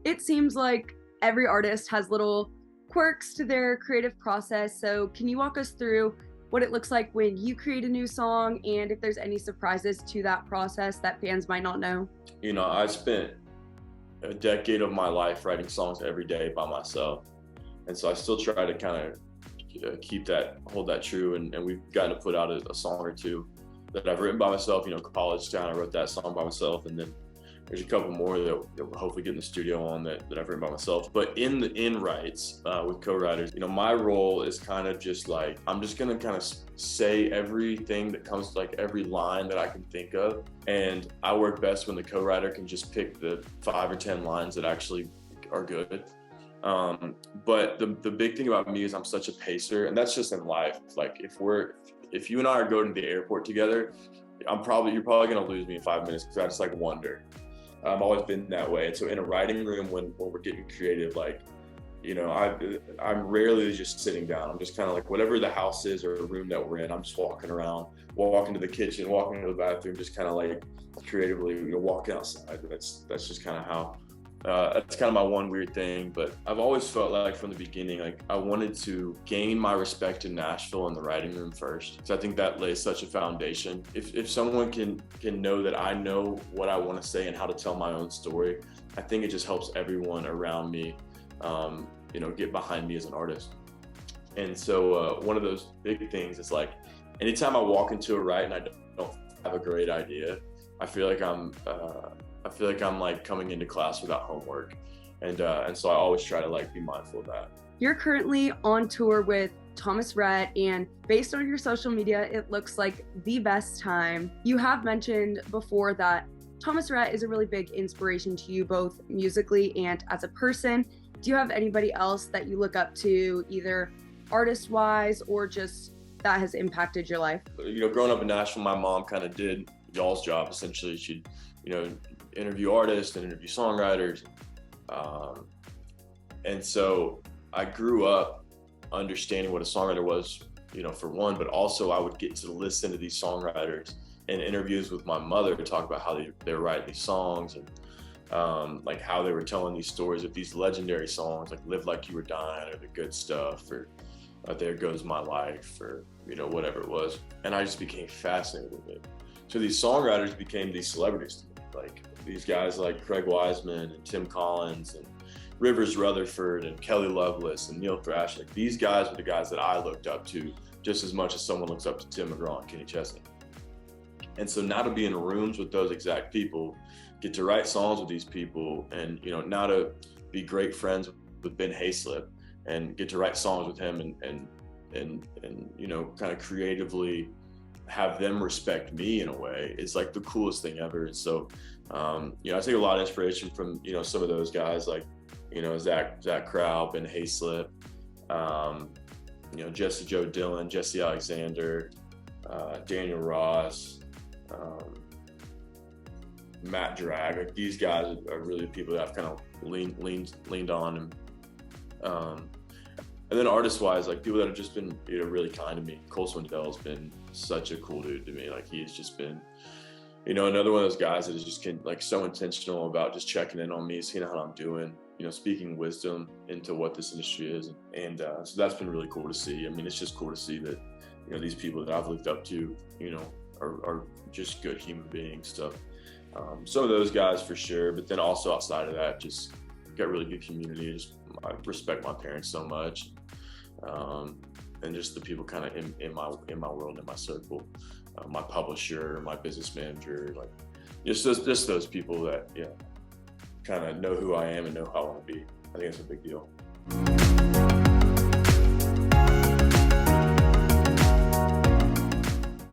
It seems like every artist has little quirks to their creative process. So can you walk us through what it looks like when you create a new song and if there's any surprises to that process that fans might not know? You know, I spent a decade of my life writing songs every day by myself. And so I still try to kind of hold that true. And we've gotten to put out a song or two that I've written by myself. You know, College Town, I wrote that song by myself. And then there's a couple more that we'll hopefully get in the studio on that I've written by myself. But in the writes with co-writers, you know, my role is kind of just like, I'm just gonna kind of say everything that comes, like every line that I can think of. And I work best when the co-writer can just pick the 5 or 10 lines that actually are good. But the big thing about me is I'm such a pacer, and that's just in life. Like if you and I are going to the airport together, you're probably gonna lose me in 5 minutes because I just like wonder. I've always been that way. And so in a writing room, when we're getting creative, like, you know, I'm rarely just sitting down. I'm just kind of like, whatever the house is or room that we're in, I'm just walking around, walking to the kitchen, walking to the bathroom, just kind of like creatively, you know, walking outside. That's just kind of how, that's kind of my one weird thing. But I've always felt like from the beginning, like I wanted to gain my respect in Nashville in the writing room first. So I think that lays such a foundation. If someone can know that I know what I want to say and how to tell my own story, I think it just helps everyone around me, you know, get behind me as an artist. And so one of those big things is like, anytime I walk into a write and I don't have a great idea, I feel like I'm like coming into class without homework. And so I always try to like be mindful of that. You're currently on tour with Thomas Rhett, and based on your social media, it looks like the best time. You have mentioned before that Thomas Rhett is a really big inspiration to you, both musically and as a person. Do you have anybody else that you look up to, either artist-wise or just that has impacted your life? You know, growing up in Nashville, my mom kind of did y'all's job, essentially. She'd, you know, interview artists and interview songwriters. And so I grew up understanding what a songwriter was, you know, for one, but also I would get to listen to these songwriters in interviews with my mother to talk about how they were writing these songs and like how they were telling these stories of these legendary songs, like Live Like You Were Dying or The Good Stuff or There Goes My Life or, you know, whatever it was. And I just became fascinated with it. So these songwriters became these celebrities to me. Like these guys like Craig Wiseman and Tim Collins and Rivers Rutherford and Kelly Lovelace and Neil Thrash. Like these guys were the guys that I looked up to just as much as someone looks up to Tim McGraw and Kenny Chesney. And so now to be in rooms with those exact people, get to write songs with these people, and, you know, now to be great friends with Ben Hayslip and get to write songs with him and you know, kind of creatively have them respect me in a way is like the coolest thing ever. And so, you know, I take a lot of inspiration from, you know, some of those guys like, you know, Zach Crowell, Ben Hayslip, you know, Jesse Joe Dillon, Jesse Alexander, Daniel Ross, Matt Drag. Like these guys are really the people that I've kind of leaned on. And then artist-wise, like people that have just been, you know, really kind to me. Cole Swindell's been such a cool dude to me. Like he's just been, you know, another one of those guys that is just like so intentional about just checking in on me, seeing how I'm doing, you know, speaking wisdom into what this industry is. And so that's been really cool to see. I mean, it's just cool to see that, you know, these people that I've looked up to, you know, are just good human beings. So some of those guys for sure, but then also outside of that, just got really good community. I respect my parents so much, and just the people kind of in my world, in my circle, my publisher, my business manager, like just those people that kind of know who I am and know how I want to be. I think it's a big deal.